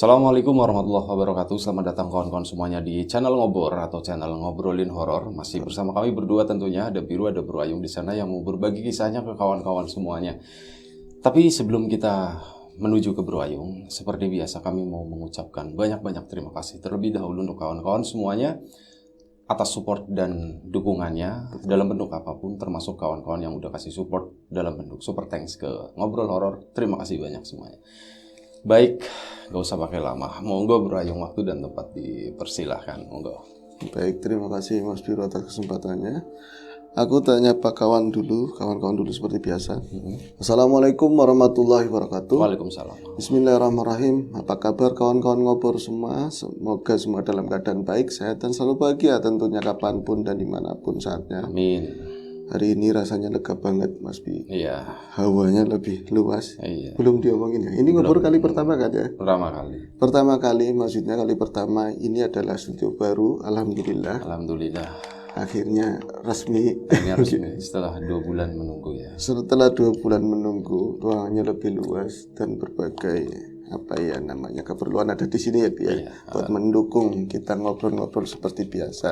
Assalamualaikum warahmatullahi wabarakatuh. Selamat datang kawan-kawan semuanya di channel Ngobor atau channel Ngobrolin Horor. Masih bersama kami berdua tentunya, ada Biru, ada Bro Ayung di sana yang mau berbagi kisahnya ke kawan-kawan semuanya. Tapi sebelum kita menuju ke Bro Ayung, seperti biasa kami mau mengucapkan banyak-banyak terima kasih terlebih dahulu untuk kawan-kawan semuanya atas support dan dukungannya dalam bentuk apapun, termasuk kawan-kawan yang udah kasih support dalam bentuk super thanks ke Ngobrol Horor. Terima kasih banyak semuanya. Baik, gak usah pakai lama. Monggo Bro Ayung, waktu dan tempat dipersilahkan. Monggo. Baik, terima kasih Mas Biru atas kesempatannya. Aku tanya kawan-kawan dulu seperti biasa. Assalamualaikum warahmatullahi wabarakatuh. Waalaikumsalam. Bismillahirrahmanirrahim. Apa kabar kawan-kawan Ngobor semua? Semoga semua dalam keadaan baik, sehat, dan selalu bahagia tentunya kapanpun dan dimanapun saatnya. Amin. Hari ini rasanya lega banget Mas Bi. Iya. Hawanya lebih luas. Iya. Belum diomongin ya. Ini Ngobor kali pertama kan ya? Pertama kali. Pertama kali, maksudnya kali pertama. Ini adalah studio baru. Alhamdulillah. Alhamdulillah. Akhirnya resmi. Setelah 2 bulan menunggu ya. Setelah 2 bulan menunggu, ruangannya lebih luas dan berbagai keperluan ada di sini ya Bi ya. Buat mendukung kita ngobrol-ngobrol seperti biasa.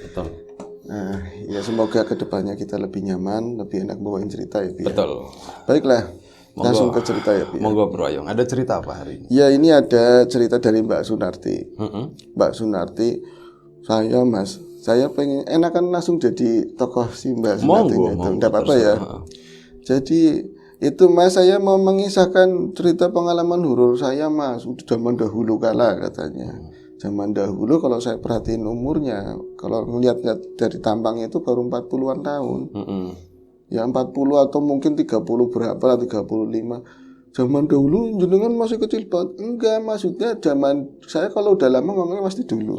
Betul. Nah, ya semoga kedepannya kita lebih nyaman, lebih enak bawain cerita ya Bi. Betul. Baiklah, langsung ke cerita ya Bi. Monggo Bro Ayung, ada cerita apa hari ini? Ya ini ada cerita dari Mbak Sunarti. Mbak Sunarti, saya pengen enakan langsung jadi tokoh si Mbak Sunarti itu. Tidak apa-apa ya. Jadi itu Mas, saya mau mengisahkan cerita pengalaman horor saya Mas, udah zaman dahulu kala katanya. Zaman dahulu kalau saya perhatiin umurnya, kalau ngeliat dari tampangnya itu baru 40-an tahun. Ya 40 atau mungkin 30 berapa lah, 35. Zaman dahulu jenengan masih kecil banget. Enggak, maksudnya zaman saya kalau udah lama ngomongnya pasti dulu.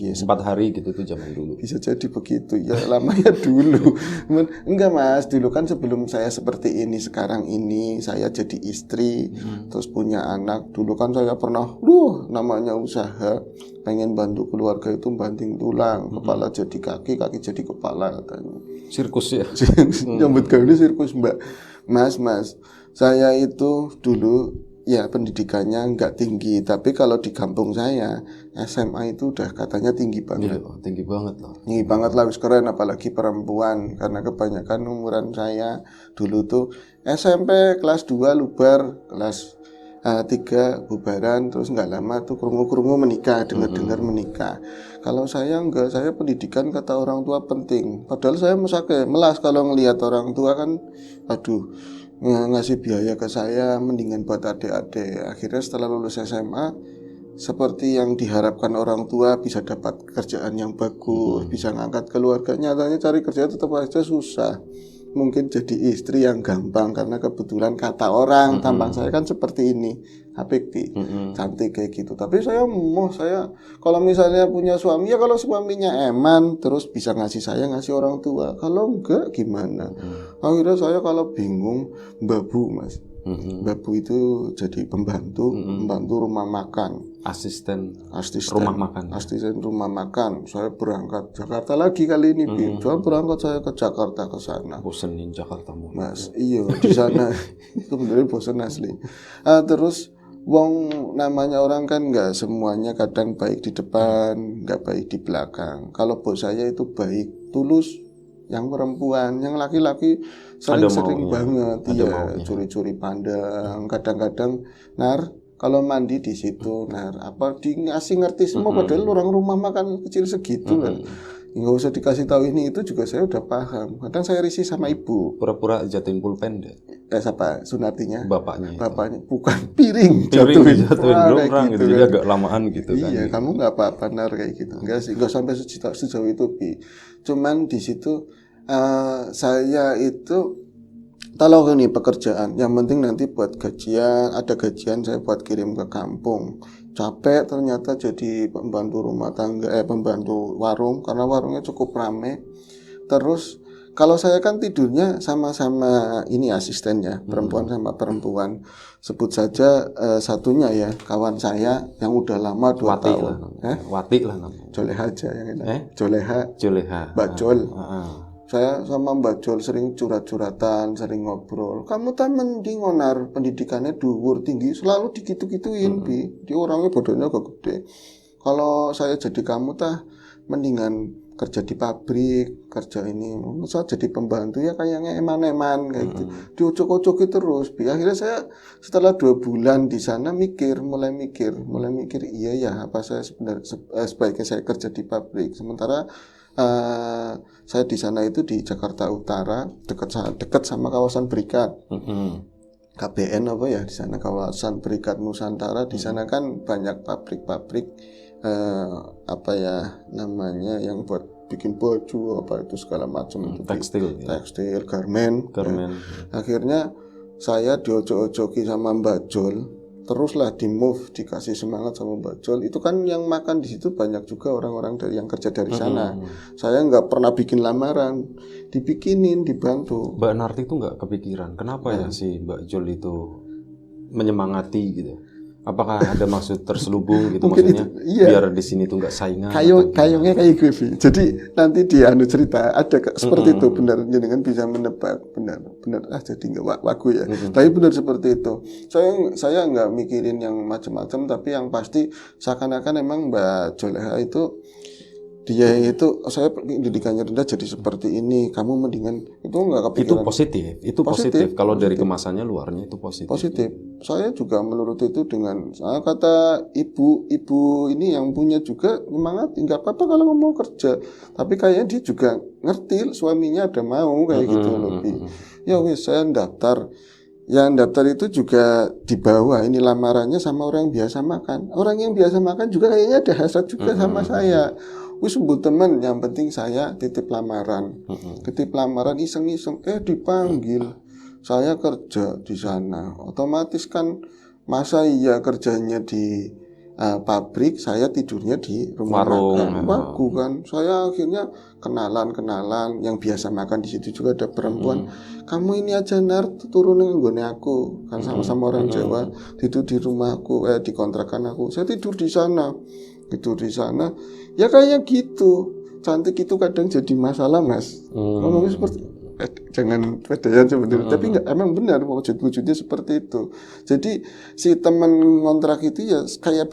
Yes. 4 hari gitu tuh zaman dulu. Bisa jadi begitu ya, lamanya dulu. Enggak Mas, dulu kan sebelum saya seperti ini sekarang ini, saya jadi istri, terus punya anak. Dulu kan saya pernah, namanya usaha, pengen bantu keluarga itu banting tulang, kepala jadi kaki, kaki jadi kepala katanya. Sirkus ya. Nyambut gawe sirkus Mbak. Mas, saya itu dulu ya pendidikannya nggak tinggi, tapi kalau di kampung saya SMA itu udah katanya tinggi banget. Tinggi banget loh. Tinggi banget lah, wis keren, apalagi perempuan, karena kebanyakan umuran saya dulu tuh SMP kelas 2 lubar, kelas 3 bubaran, terus nggak lama tuh krungu menikah, dengar menikah. Kalau saya enggak, saya pendidikan kata orang tua penting. Padahal saya melas kalau ngelihat orang tua kan, aduh, ngasih biaya ke saya, mendingan buat adik-adik. Akhirnya setelah lulus SMA, seperti yang diharapkan orang tua, bisa dapat kerjaan yang bagus, bisa ngangkat keluarga. Nyatanya cari kerja tetap aja susah. Mungkin jadi istri yang gampang karena kebetulan kata orang tampang saya kan seperti ini, apik cantik kayak gitu. Tapi saya kalau misalnya punya suami, ya kalau suaminya eman terus bisa ngasih orang tua. Kalau enggak gimana? Akhirnya saya kalau bingung, babu Mas. Babu itu jadi pembantu rumah makan, asisten rumah makan. Saya berangkat Jakarta lagi kali ini, saya berangkat saya ke Jakarta ke sana. Bosenin Jakarta Mas, iya di sana itu beneran bosen asli. Terus wong namanya orang kan nggak semuanya kadang baik di depan, nggak baik di belakang. Kalau bos saya itu baik, tulus. Yang perempuan, yang laki-laki sering banget ya curi-curi pandang, kadang-kadang kalau mandi di situ ngasih ngerti semua, padahal orang rumah makan kecil segitu kan. Nggak usah dikasih tahu ini itu juga saya udah paham. Kadang saya risih sama ibu. Pura-pura jatuhin pulpen deh. Siapa Sunartinya? Bapaknya bukan piring jatuhin dorang gitu, jadi agak lamaan gitu kan. Iya, kamu nggak apa-apa kayak gitu. Enggak sih, nggak sampai sejauh itu Bi. Cuman di situ saya itu kalau ini pekerjaan, yang penting nanti buat gajian, ada gajian saya buat kirim ke kampung. Capek ternyata jadi pembantu rumah tangga, pembantu warung, karena warungnya cukup rame. Terus kalau saya kan tidurnya sama-sama ini asistennya, perempuan sama perempuan. Sebut saja satunya ya, kawan saya yang udah lama 2 tahun. Wati lah namanya. Joleha aja yang enak. Joleha. Mbak Jol. Saya sama Mbak Jol sering curhat-curhatan, sering ngobrol. Kamu tak mending ngonar pendidikannya dhuwur tinggi, selalu digitu-gituin, Bi. Dia orangnya bodohnya kok gede. Kalau saya jadi kamu tah mendingan kerja di pabrik, kerja ini, saya jadi pembantu ya kayaknya eman-eman kayak gitu. Diocok-ocoki terus. Bi. Akhirnya saya setelah 2 bulan di sana mulai mikir, iya ya apa saya sebaiknya saya kerja di pabrik. Sementara saya di sana itu di Jakarta Utara, dekat sama kawasan Berikat. KBN apa ya di sana, kawasan Berikat Nusantara. Di sana kan banyak pabrik-pabrik apa ya namanya yang buat bikin baju apa itu segala macam itu tekstil, garment. Ya. Akhirnya saya diojok-ojoki sama Mbak Jol, teruslah di move, dikasih semangat sama Mbak Jol. Itu kan yang makan di situ banyak juga orang-orang yang kerja dari sana. Saya nggak pernah bikin lamaran, dibikinin, dibantu. Mbak Narti itu nggak kepikiran kenapa ya si Mbak Jol itu menyemangati gitu? Apakah ada maksud terselubung gitu maksudnya itu, iya. Biar di sini tuh nggak saingan? Kayaknya kayak gue. Jadi nanti dia cerita ada seperti itu, benar, jenengan bisa menebak benar jadi nggak wagu ya. Tapi benar seperti itu. Saya nggak mikirin yang macam-macam, tapi yang pasti seakan-akan emang Mbak Joleha itu dia itu saya pendidikannya rendah jadi seperti ini, kamu mendingan itu nggak kepikiran. Itu positif. Kalau dari kemasannya luarnya itu positif. Saya juga menurut itu dengan kata ibu ini yang punya juga semangat, nggak apa-apa kalau mau kerja, tapi kayaknya dia juga ngerti suaminya ada mau kayak gitu lebih. Ya wis saya daftar. Yang daftar itu juga di bawah ini lamarannya sama orang yang biasa makan. Orang yang biasa makan juga kayaknya ada hasrat juga sama saya. Wis sebut teman, yang penting saya titip lamaran. Titip lamaran iseng-iseng, dipanggil. Saya kerja di sana. Otomatis kan masa iya kerjanya di pabrik, saya tidurnya di rumah makan. Wagu kan. Saya akhirnya kenalan yang biasa makan di situ juga ada perempuan. Kamu ini aja turunin nggone aku. Kan sama-sama orang Jawa, tidur di rumahku, di kontrakan aku. Saya tidur di sana. Ya kayak gitu. Cantik itu kadang jadi masalah, Mas. Ngomongnya seperti jangan pedean sebenarnya, tapi enggak, emang benar wujudnya seperti itu. Jadi si teman kontrak itu ya kayak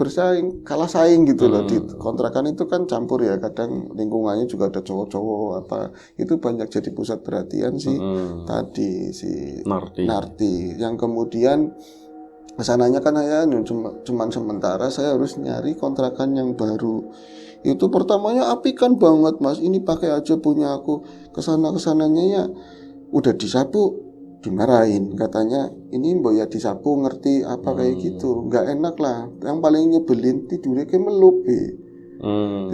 kalah saing gitu loh. Di kontrakan itu kan campur ya, kadang lingkungannya juga ada cowok-cowok apa. Itu banyak jadi pusat perhatian tadi si Narti. Yang kemudian kesananya kan saya cuman sementara, saya harus nyari kontrakan yang baru. Itu pertamanya apikan banget, Mas, ini pakai aja punya aku. Kesananya ya udah disapu dimarahin, katanya ini mbok ya disapu ngerti apa kayak gitu. Nggak enak lah. Yang paling nyebelin tidurnya kayak meluk.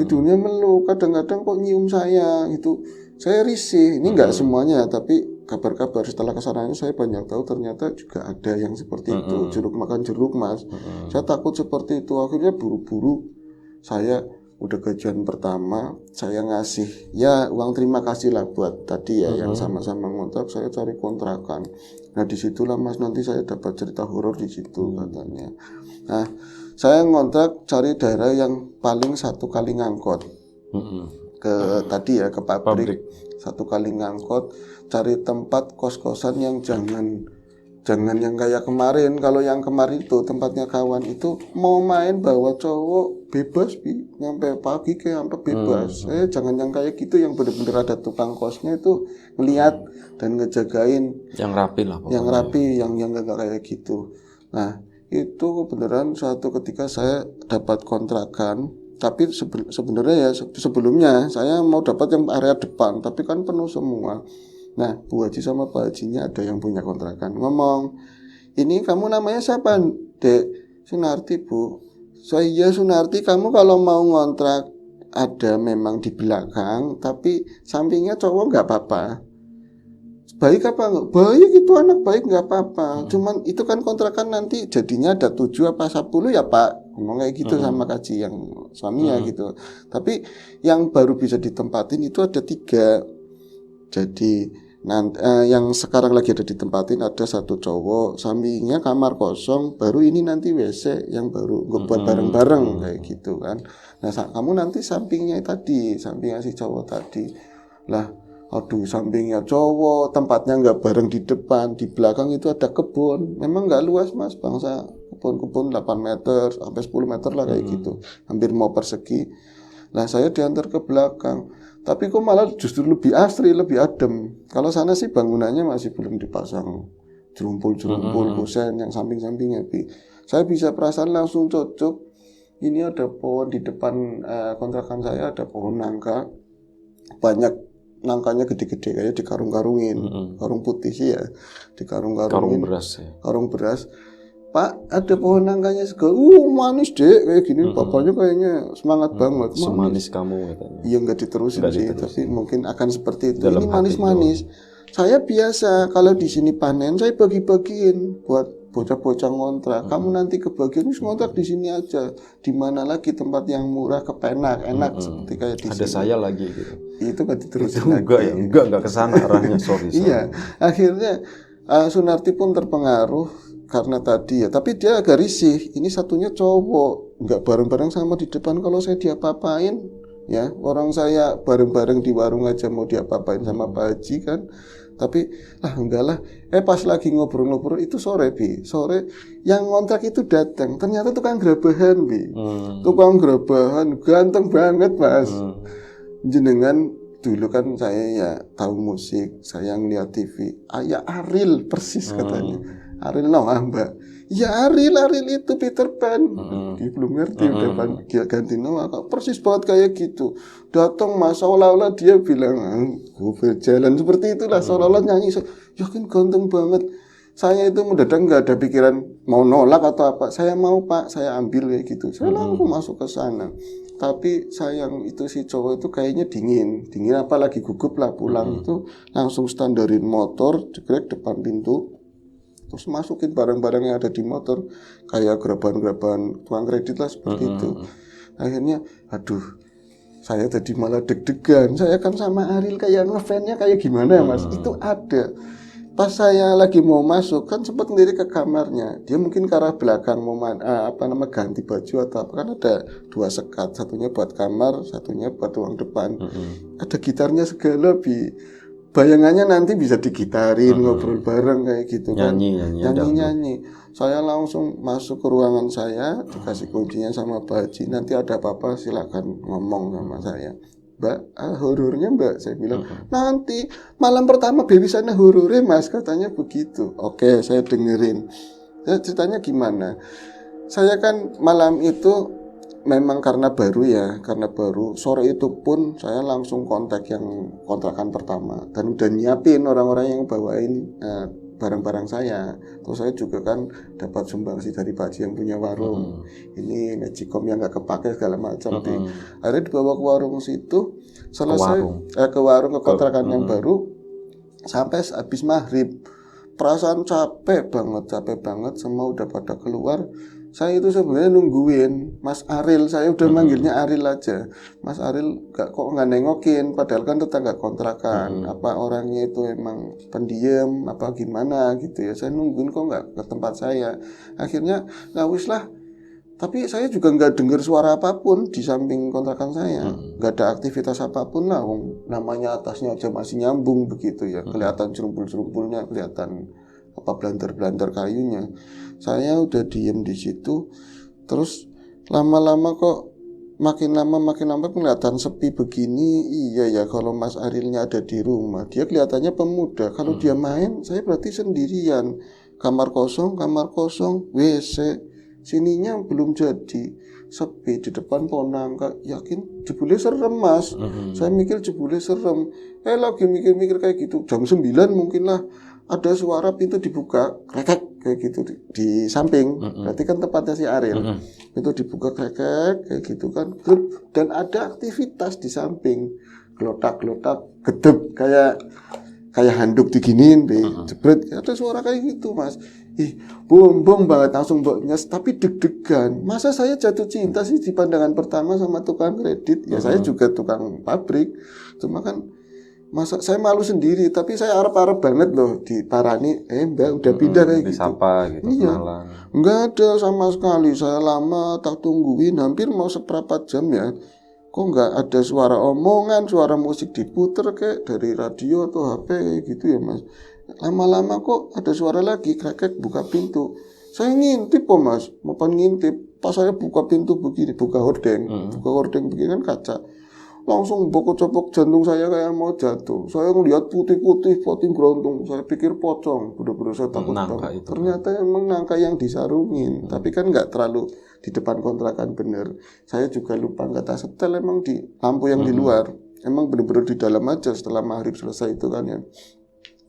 Tidurnya meluk, kadang-kadang kok nyium saya itu. Saya risih. Ini nggak semuanya, tapi kabar-kabar setelah kesananya saya banyak tahu ternyata juga ada yang seperti itu. Jeruk makan jeruk, Mas. Saya takut seperti itu. Akhirnya buru-buru saya udah gajian pertama, saya ngasih ya uang terima kasih lah buat tadi ya yang sama-sama ngontrak, saya cari kontrakan. Nah disitulah, Mas, nanti saya dapat cerita horor di situ katanya. Nah saya ngontrak cari daerah yang paling 1 kali ngangkot ke tadi ya ke pabrik. 1 kali ngangkot, cari tempat kos-kosan yang jangan yang kayak kemarin. Kalau yang kemarin itu tempatnya kawan itu mau main bawa cowok bebas, nyampe pagi kayak sampai bebas. Jangan yang kayak gitu, yang bener-bener ada tukang kosnya itu ngeliat dan ngejagain. Yang rapi lah pokoknya. Yang rapi, yang nggak kayak gitu. Nah itu beneran suatu ketika saya dapat kontrakan. Tapi sebenarnya ya sebelumnya saya mau dapat yang area depan, tapi kan penuh semua. Nah, Bu Haji sama Pak Hajinya ada yang punya kontrakan. Ngomong, ini kamu namanya siapa, Dek? Sunarti, Bu. Iya Sunarti, kamu kalau mau ngontrak ada memang di belakang, tapi sampingnya cowok nggak apa-apa. Baik apa enggak? Baik, itu anak baik nggak apa-apa. Cuman itu kan kontrakan nanti jadinya ada 7 apa 10 ya Pak. Ngomong kayak gitu sama Kaji yang suaminya gitu. Tapi yang baru bisa ditempatin itu ada 3. Jadi nanti yang sekarang lagi ada ditempatin ada 1 cowok, sampingnya kamar kosong, baru ini nanti WC yang baru buat bareng-bareng kayak gitu kan. Nah kamu nanti sampingnya tadi, sampingnya si cowok tadi. Lah Aduh, sampingnya cowok, tempatnya nggak bareng di depan, di belakang itu ada kebun. Memang nggak luas mas, bangsa kebun-kebun 8 meter sampai 10 meter lah kayak gitu, hampir mau persegi. Nah saya diantar ke belakang, tapi kok malah justru lebih asri, lebih adem. Kalau sana sih bangunannya masih belum dipasang jerumpul-jerumpul, kusen yang samping-sampingnya. Saya bisa perasaan langsung cocok. Ini ada pohon di depan kontrakan saya, ada pohon nangka, banyak nangkanya gede-gede kayak dikarung-karungin, karung putih sih ya, dikarung-karungin, karung beras. Pak, ada pohon nangkanya segala, manis dek, kayak gini. Bapaknya kayaknya semangat banget. Semanis kamu katanya. Iya nggak diterusin sih, tapi mungkin akan seperti itu. Dalam ini manis-manis. Saya biasa kalau di sini panen, saya bagi-bagiin buat bocah-bocah ngontrak. Kamu nanti kebagian ngontrak di sini aja. Di mana lagi tempat yang murah, kepenak, enak seperti kayak di sini. Ada saya lagi gitu. Itu nggak diterusin itu lagi. Enggak kesana arahnya, sorry. Iya, akhirnya Sunarti pun terpengaruh karena tadi ya. Tapi dia agak risih. Ini satunya cowok, nggak bareng-bareng sama di depan. Kalau saya diapa-apain, ya orang saya bareng-bareng di warung aja mau diapa-apain sama Pak Haji kan. Tapi enggak lah. Pas lagi ngobrol-ngobrol itu sore sore yang ngontrak itu datang. Ternyata tukang gerabahan tukang gerabahan ganteng banget mas. Jenengan dulu kan saya ya tahu musik, saya ngeliat TV. Ya Ariel persis katanya. Ariel mbak. Ya Ariel itu Peter Pan. Dia belum ngerti udah ganti nama. Persis banget kayak gitu. Datang mas, seolah-olah dia bilang, gue berjalan seperti itulah. Seolah-olah nyanyi. Yakin ganteng banget. Saya itu mendadak nggak ada pikiran mau nolak atau apa. Saya mau pak, saya ambil kayak gitu. Saya langsung masuk ke sana. Tapi sayang itu si cowok itu kayaknya dingin apalagi gugup lah pulang itu langsung standarin motor, jegrek depan pintu. Terus masukin barang-barang yang ada di motor kayak geraban-geraban tukang kredit lah seperti itu. Akhirnya aduh saya tadi malah deg-degan. Saya kan sama Ariel kayak ngefansnya kayak gimana ya mas. Itu ada. Pas saya lagi mau masuk kan sempat ngelirik ke kamarnya. Dia mungkin ke arah belakang mau ganti baju atau apa. Kan ada 2 sekat, satunya buat kamar, satunya buat ruang depan. Ada gitarnya segala bayangannya nanti bisa digitarin, ngobrol bareng kayak gitu kan. Nyanyi. Saya langsung masuk ke ruangan saya, dikasih kuncinya sama Pak Haji. Nanti ada apa-apa silakan ngomong sama saya. Mbak, horornya mbak, saya bilang nanti malam pertama sana horornya mas, katanya begitu. Oke, saya dengerin. Ceritanya gimana? Saya kan malam itu memang karena baru sore itu pun saya langsung kontak yang kontrakan pertama dan udah nyiapin orang-orang yang bawain barang-barang saya. Terus saya juga kan dapat sumbangsi dari Pak Haji yang punya warung. Ini magicom yang nggak kepake segala macam. Akhirnya dibawa ke warung situ. Selesai ke warung ke kontrakan yang baru sampai habis maghrib. Perasaan capek banget. Semua udah pada keluar. Saya itu sebenarnya nungguin Mas Ariel, saya udah manggilnya Ariel aja. Mas Ariel kok nggak nengokin, padahal kan tetangga kontrakan. Apa orangnya itu emang pendiam, apa gimana gitu ya. Saya nungguin kok nggak ke tempat saya. Akhirnya wis lah. Tapi saya juga nggak dengar suara apapun di samping kontrakan saya. Nggak ada aktivitas apapun lah. Namanya atasnya aja masih nyambung begitu ya. Kelihatan cerumpul-cerumpulnya, kelihatan belantar-belantar kayunya. Saya udah diem di situ. Terus lama-lama kok makin lama kelihatan sepi begini. Iya ya, kalau Mas Arielnya ada di rumah, dia kelihatannya pemuda. Kalau dia main, saya berarti sendirian. Kamar kosong, WC. Sininya belum jadi, sepi. Di depan pohon nangka. Yakin jebule serem mas. Saya mikir jebule serem. Lagi mikir-mikir kayak gitu. Jam 9 mungkin lah. Ada suara pintu dibuka, krek kayak gitu di samping. Berarti kan tempatnya si Ariel. Pintu dibuka krek kayak gitu kan. Dan ada aktivitas di samping. Gelotak-gelotak, gedep kayak handuk diginiin, jebret. Ada suara kayak gitu mas. Bombong banget langsung nyes, tapi deg-degan. Masa saya jatuh cinta sih di pandangan pertama sama tukang kredit? Ya saya juga tukang pabrik. Cuma kan masa saya malu sendiri, tapi saya arep-arep banget loh diparani. Mbak udah pindah kayak disapa gitu. Iya. Enggak ada sama sekali. Saya lama tak tungguin, hampir mau seperempat jam ya. kok nggak ada suara omongan, suara musik diputer kayak dari radio atau HP kayak gitu ya mas. Lama-lama kok ada suara lagi, krek buka pintu. Saya ngintip kok mas, mapan ngintip. Pas saya buka pintu begini, buka hordeng begini kan kaca. Langsung bokok-copok jantung saya kayak mau jatuh. Saya ngelihat putih-putih, poting geruntung. Saya pikir pocong, bener-bener saya takut banget. Ternyata emang nangka yang disarungin. Tapi kan nggak terlalu di depan kontrakan bener. Saya juga lupa nggak tak setel emang di lampu yang di luar. Emang bener-bener di dalam aja setelah maghrib selesai itu kan ya.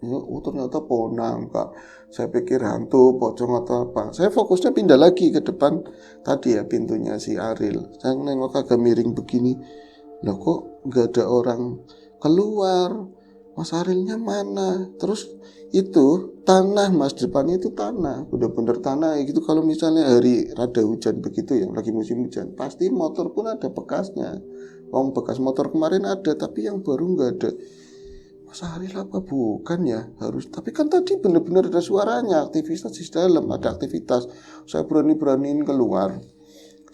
Oh ternyata ponang kak. Saya pikir hantu, pocong atau apa. Saya fokusnya pindah lagi ke depan tadi ya pintunya si Ariel. Saya nengok agak miring begini. Loh kok nggak ada orang keluar, Mas Arielnya mana? Terus itu tanah mas, depannya itu tanah, bener-bener tanah gitu. Kalau misalnya hari rada hujan begitu ya, lagi musim hujan, pasti motor pun ada bekasnya. Bekas motor kemarin ada, tapi yang baru nggak ada. Mas Ariel apa bukan ya? Harus. Tapi kan tadi bener-bener ada suaranya, aktivitas di dalam, ada aktivitas. Saya berani-beraniin keluar.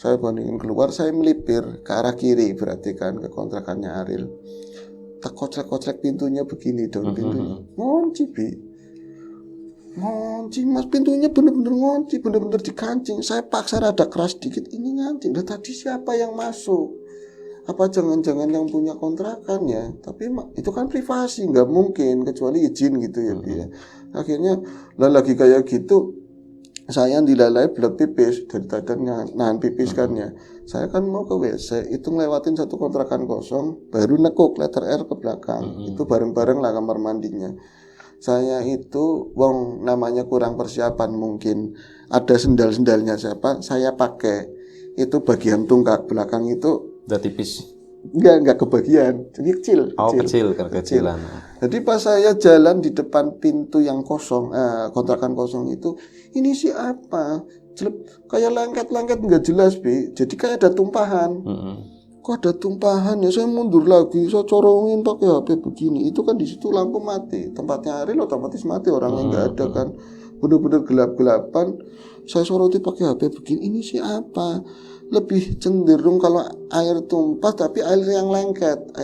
Saya bandingin keluar, saya melipir ke arah kiri, berarti kan ke kontrakannya Ariel. Tak koclek-koclek pintunya begini dong, pintunya. Ngunci, Bi. Ngunci, mas, pintunya bener-bener ngunci, bener-bener dikancing. Saya paksa rada keras dikit, ini ngancing. Nah tadi siapa yang masuk? Apa jangan-jangan yang punya kontrakan ya? Tapi itu kan privasi, nggak mungkin, kecuali izin gitu ya, Bi. Akhirnya, lah lagi kayak gitu, saya dilalai belum pipis dari tadi nahan pipis kan ya. Saya kan mau ke WC, itu ngelewatin satu kontrakan kosong, baru nekuk letter R ke belakang. Itu bareng-bareng lah kamar mandinya. Saya itu wong namanya kurang persiapan mungkin. Ada sendal-sendalnya siapa? Saya pakai. Itu bagian tungkak belakang itu udah tipis. Enggak kebagian. Jadi kecil. Oh, kecil. Jadi pas saya jalan di depan pintu yang kosong, kontrakan kosong itu, ini siapa? Kayak lengket-lengket nggak jelas, Bi. Jadi kayak ada tumpahan. Kok ada tumpahan ya? Saya mundur lagi, saya corongin pakai HP begini. Itu kan di situ lampu mati. Tempatnya Ariel otomatis mati, orangnya nggak ada kan. Bener-bener gelap-gelapan. Saya soroti pakai HP begini. Ini siapa? Lebih cenderung kalau air tumpah tapi air yang lengket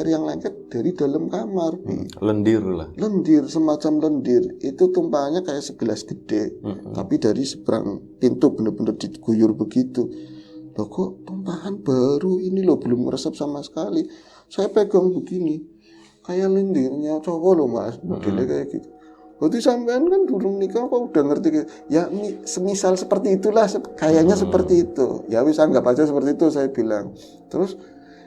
dari dalam kamar. Lendir lah. Lendir, semacam lendir. Itu tumpahannya kayak segelas gede, tapi dari seberang pintu bener-bener diguyur begitu. Loh kok tumpahan baru ini loh, belum meresap sama sekali. Saya pegang begini, kayak lendirnya cowok loh mas, modelnya kayak gitu. Berarti sampean kan durung nikah kok udah ngerti ya semisal seperti itulah kayaknya seperti itu. Ya wis anggap aja seperti itu saya bilang. Terus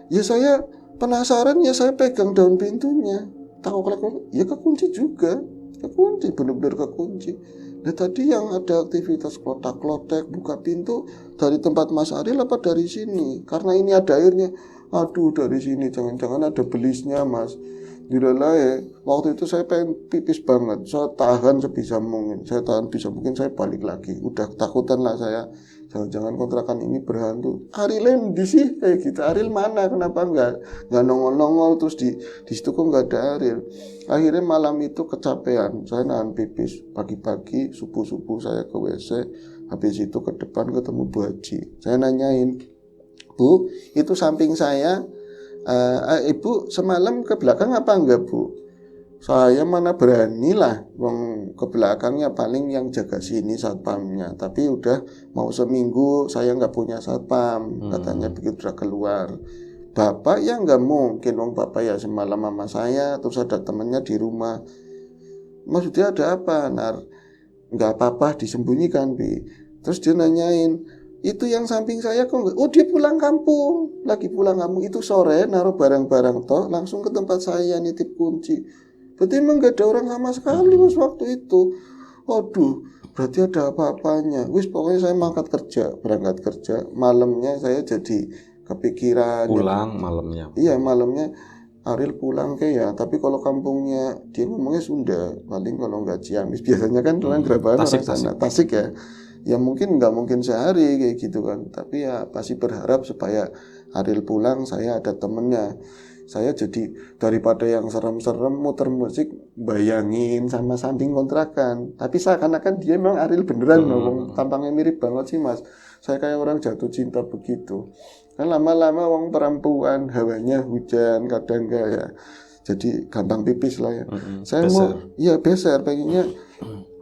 ya saya penasaran ya saya pegang daun pintunya. Takut ya kekunci juga. Kekunci benar-benar kekunci. Nah tadi yang ada aktivitas klotak-klotek buka pintu dari tempat Mas Ariel apa dari sini? Karena ini ada airnya. Aduh dari sini jangan-jangan ada belisnya Mas. Dilalai, waktu itu saya pengen pipis banget, saya tahan sebisa mungkin, saya balik lagi, udah ketakutan lah saya, jangan-jangan kontrakan ini berhantu. Ariel di sih kayak gitu, Ariel mana, kenapa nggak nongol-nongol, terus di situ kok nggak ada Ariel. Akhirnya malam itu kecapean, saya nahan pipis, pagi-pagi subuh-subuh saya ke WC, habis itu ke depan ketemu Bu Haji, saya nanyain, Bu, itu samping saya. Ibu semalam ke belakang apa enggak Bu? Saya mana berani lah, ke belakangnya paling yang jaga sini satpamnya. Tapi udah mau seminggu saya nggak punya satpam, katanya begitu udah keluar. Bapak ya nggak mungkin, bapak ya semalam sama saya, terus ada temennya di rumah. Maksudnya ada apa, Nar? Nggak apa-apa disembunyikan, Bi. Terus dia nanyain, itu yang samping saya kok enggak? Oh dia pulang kampung, lagi pulang kampung itu sore naruh barang-barang toh langsung ke tempat saya nitip kunci. Berarti emang gak ada orang sama sekali mas waktu itu. Waduh, berarti ada apa-apanya. Wis pokoknya saya berangkat kerja, malamnya saya jadi kepikiran. Pulang malamnya. Iya malamnya Ariel pulang kayak ya, tapi kalau kampungnya dia ngomongnya Sunda, paling kalau nggak Ciamis biasanya kan kalian Grabahan orang sana, Tasik ya. Ya mungkin nggak mungkin sehari kayak gitu kan, tapi ya pasti berharap supaya Ariel pulang saya ada temennya. Saya jadi daripada yang serem-serem muter musik bayangin sama samping kontrakan. Tapi seakan-akan dia memang Ariel beneran loh, tampangnya mirip banget sih Mas. Saya kayak orang jatuh cinta begitu. Kan lama-lama wong perempuan hawanya hujan kadang enggak ya. Jadi gampang pipis lah ya. Saya beser. mau iya beser pengennya.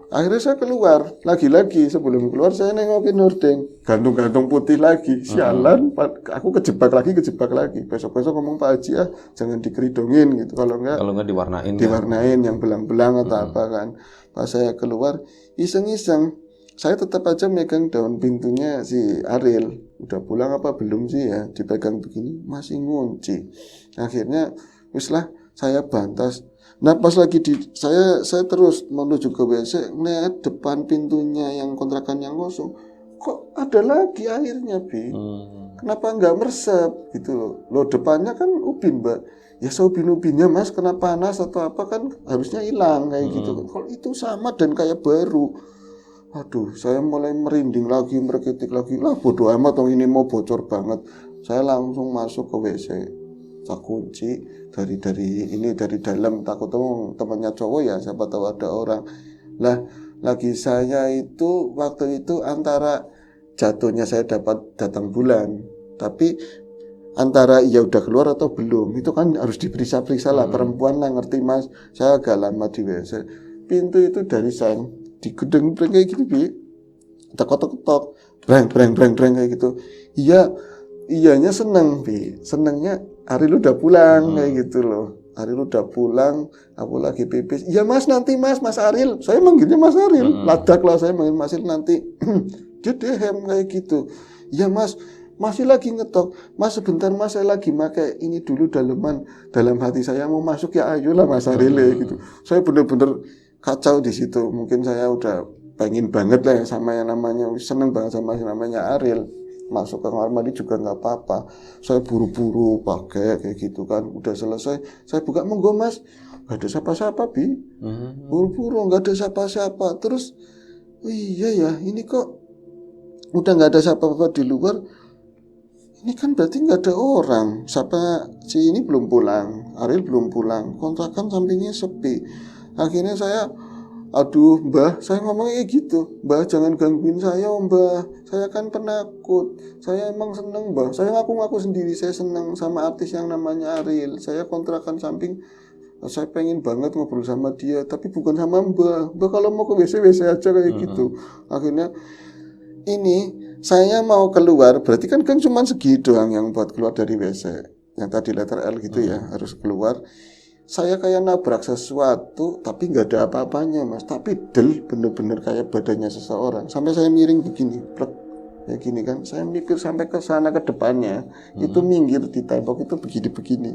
Akhirnya saya keluar, lagi-lagi sebelum keluar saya nengokin hordeng, gantung-gantung putih lagi, sialan, aku kejebak lagi, besok-besok ngomong Pak Haji jangan dikeridongin gitu, kalau enggak diwarnain yang belang-belang atau apa kan. Pas saya keluar, iseng-iseng, saya tetap aja megang daun pintunya si Ariel, udah pulang apa belum sih ya, dipegang begini, masih ngunci. Akhirnya, wis lah, saya bantas. Nah pas lagi saya terus menuju ke WC, ngeliat depan pintunya yang kontrakan yang kosong, kok ada lagi airnya Bi? Kenapa nggak meresap gitu loh? Loh depannya kan ubin Mbak, ya seubin-ubinnya Mas kena panas atau apa kan harusnya hilang kayak gitu. Kalau itu sama dan kayak baru, aduh saya mulai merinding lagi, merketik lagi, lah bodoh amat dong ini mau bocor banget. Saya langsung masuk ke WC. Tak kunci dari dalam, takut temannya cowok ya, siapa tahu ada orang lah. Lagi saya itu waktu itu antara jatuhnya saya dapat datang bulan, tapi antara ya udah keluar atau belum, itu kan harus diperiksa-periksa lah. Perempuan lah ngerti Mas, saya agak lama di WC. Pintu itu dari sang digedeng-gedeng kayak gitu Bi, tok-tok, breng kayak gitu. Iyanya seneng Bi, senengnya Ariel udah pulang kayak gitu loh. Ariel udah pulang, aku lagi pipis. Iya Mas, nanti Mas Ariel. Saya manggilnya Mas Ariel. Ladak lah saya manggil Mas Ariel nanti. Dia dehem kayak gitu. Iya Mas, masih lagi ngetok. Mas sebentar Mas, saya lagi pakai ini dulu daleman. Dalam hati saya mau masuk ya ayolah Mas Ariel gitu. Saya bener-bener kacau di situ. Mungkin saya udah pengen banget lah sama yang namanya, seneng banget sama yang namanya Ariel. Masuk ke kamar mandi juga nggak apa-apa. Saya buru-buru pakai kayak gitu kan. Udah selesai, saya buka, monggo Mas. Nggak ada siapa-siapa Bi. Buru-buru nggak ada siapa-siapa. Terus, iya ya, ini kok udah nggak ada siapa-siapa di luar. Ini kan berarti nggak ada orang. Siapa si ini belum pulang, Ariel belum pulang. Kontrakan sampingnya sepi. Akhirnya saya, aduh Mbah, saya ngomongnya gitu, Mbah jangan gangguin saya Mbah, saya kan penakut, saya emang seneng Mbah, saya ngaku-ngaku sendiri, saya seneng sama artis yang namanya Ariel, saya kontrakan samping, saya pengen banget ngobrol sama dia, tapi bukan sama Mbah kalau mau ke WC aja kayak gitu. Akhirnya ini saya mau keluar, berarti kan cuma segi doang yang buat keluar dari WC, yang tadi letter L gitu ya, harus keluar. Saya kayak nabrak sesuatu, tapi nggak ada apa-apanya Mas. Tapi bener-bener kayak badannya seseorang. Sampai saya miring begini, plek, kayak gini kan. Saya mikir sampai ke sana ke depannya, itu minggir di tembok itu begini-begini.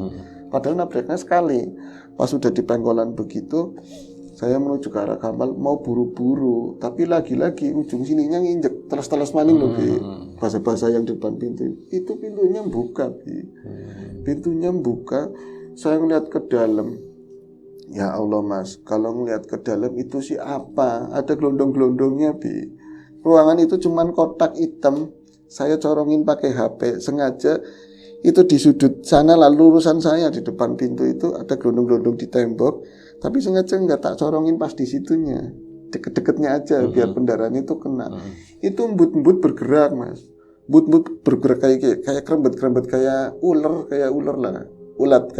Padahal nabraknya sekali. Pas sudah di pengkolan begitu, saya menuju ke arah kamar, mau buru-buru. Tapi lagi-lagi ujung sininya nginjek, teles-teles maling loh Bi. Bahasa-bahasa yang di depan pintu. Itu pintunya buka Bi. Pintunya buka. Saya ngeliat ke dalam, ya Allah Mas, kalau ngeliat ke dalam itu sih apa? Ada gelondong-gelondongnya Bi. Ruangan itu cuman kotak hitam. Saya corongin pakai HP, sengaja itu di sudut sana lalu lurusan saya di depan pintu itu ada gelondong-gelondong di tembok. Tapi sengaja nggak tak corongin pas di situnya, deket-deketnya aja biar pendarahan itu kena. Itu embut-embut bergerak Mas, embut-embut bergerak kayak kerembet-kerembet kayak ular lah. Ulat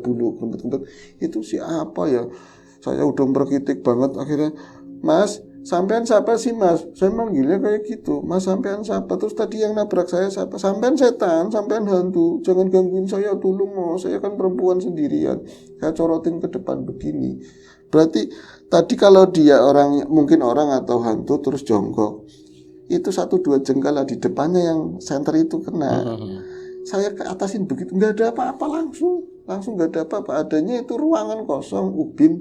bulu, kentut itu siapa ya? Saya udah merkitik banget. Akhirnya, Mas, sampean siapa sih Mas? Saya manggilnya kayak gitu, Mas sampean siapa? Terus tadi yang nabrak saya siapa? Sampean setan, sampean hantu, jangan gangguin saya tolong Mas, saya kan perempuan sendirian. Saya corotin ke depan begini. Berarti tadi kalau dia mungkin orang atau hantu terus jongkok, itu 1-2 jengkal lah di depannya yang senter itu kena. Saya ke atasin begitu, nggak ada apa-apa, langsung nggak ada apa-apa. Adanya itu ruangan kosong, ubin,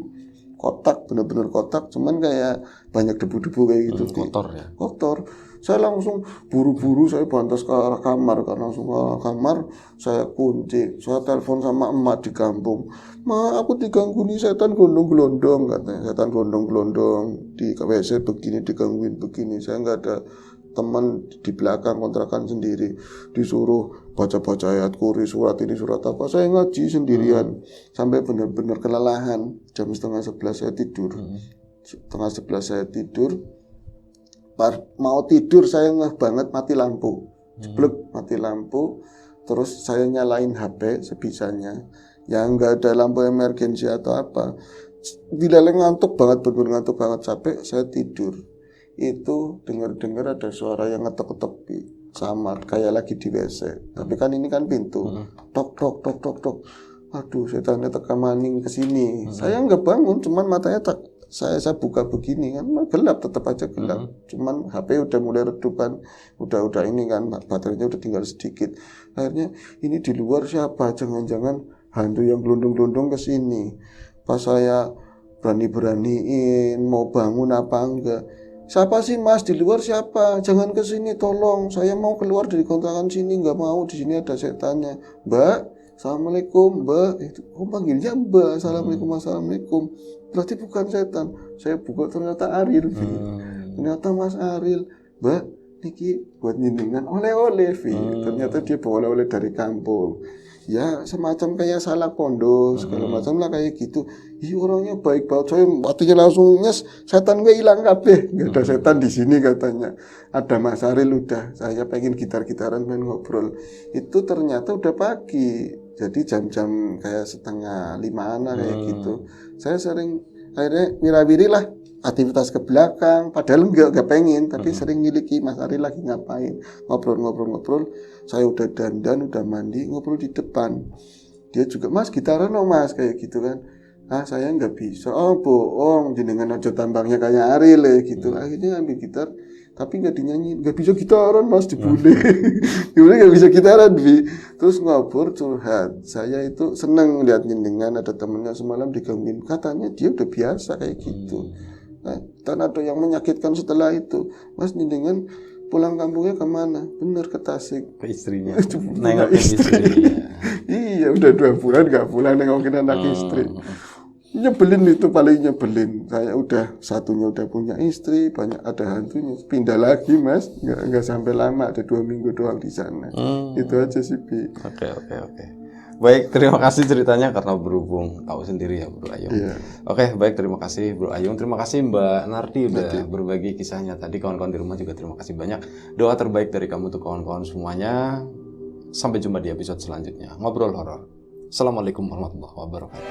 kotak, bener-bener kotak, cuman kayak banyak debu-debu kayak gitu. Kotor ya? Kotor. Saya langsung buru-buru, saya bantas ke arah kamar, karena langsung ke arah kamar, saya kunci, saya telepon sama emak di kampung. Ma, aku diganggu nih setan gelondong-gelondong, katanya, setan gelondong-gelondong di WC begini, digangguin begini. Saya nggak ada teman di belakang kontrakan sendiri, disuruh baca-baca ayat kursi, surat ini surat apa, saya ngaji sendirian sampai benar-benar kelelahan. Jam setengah 11 saya tidur, setengah 11 saya tidur. Mau tidur saya ngeh banget mati lampu, jeblek mati lampu. Terus saya nyalain HP sebisanya, yang nggak ada lampu emergensi atau apa. Bila ngantuk banget, benar ngantuk banget, capek, saya tidur. Itu dengar ada suara yang ngetok-ngetok di kamar, kayak lagi di WC. Tapi kan ini kan pintu, tok tok tok tok tok. Aduh, setannya teka maning ke sini. Saya nggak bangun, cuman matanya saya buka begini kan, gelap, tetap aja gelap. Cuman HP udah mulai redupan, udah ini kan, baterainya udah tinggal sedikit. Akhirnya ini di luar siapa? Jangan-jangan hantu yang gelundung-gelundung ke sini. Pas saya berani-beraniin mau bangun apa enggak, siapa sih mas di luar, siapa? Jangan ke sini tolong, saya mau keluar dari kontrakan sini, nggak mau, di sini ada setannya. Mbak, assalamualaikum mbak. Itu panggilnya mbak, assalamualaikum. Berarti bukan setan. Saya buka, ternyata Ariel. Ternyata mas Ariel. Mbak, niki buat nyindingan oleh-oleh. Ternyata dia bawa oleh-oleh dari kampung. Ya semacam kayak salah kondo segala macam lah kayak gitu. Ih, orangnya baik banget. Saya waktunya langsung nyes, setan gue hilang kabeh. Gak ada setan di sini katanya. Ada Mas Ariel udah. Saya pengen gitar-gitaran main ngobrol. Itu ternyata udah pagi. Jadi jam-jam kayak setengah 5-an kayak gitu. Saya sering akhirnya wirawiri lah aktivitas ke belakang, padahal enggak pengen, tapi sering miliki Mas Ari lagi ngapain, ngobrol. Saya udah dandan, udah mandi, ngobrol di depan. Dia juga, mas gitaran dong mas, kayak gitu kan. Ah saya nggak bisa. Oh bohong, jenengan aja tambangnya kayak Ariel gitu. Akhirnya ambil gitar, tapi nggak dinyanyiin. Nggak bisa gitaran mas, dibully. Dibully nggak bisa gitaran, Bi. Terus ngobrol curhat. Saya itu seneng lihat jenengan, ada temennya semalam digangguin. Katanya dia udah biasa kayak gitu. Nah, dan ada yang menyakitkan setelah itu. Mas jenengan pulang kampungnya kemana? Bener, ke Tasik. Ke istrinya. Nengokin istri. Iya, udah 2 bulan gak pulang nengokin anak istri. Nyebelin itu, paling nyebelin. Saya udah satunya udah punya istri, banyak ada hantunya. Pindah lagi mas, nggak sampai lama, ada 2 minggu doang di sana. Itu aja sih, Bi. Oke. Baik, terima kasih ceritanya karena berhubung tahu sendiri ya Bro Ayung. Iya. Oke, baik, terima kasih Bro Ayung. Terima kasih Mbak Narti udah berbagi kisahnya tadi. Kawan-kawan di rumah juga terima kasih banyak. Doa terbaik dari kamu untuk kawan-kawan semuanya. Sampai jumpa di episode selanjutnya. Ngobrol horor. Assalamualaikum warahmatullahi wabarakatuh.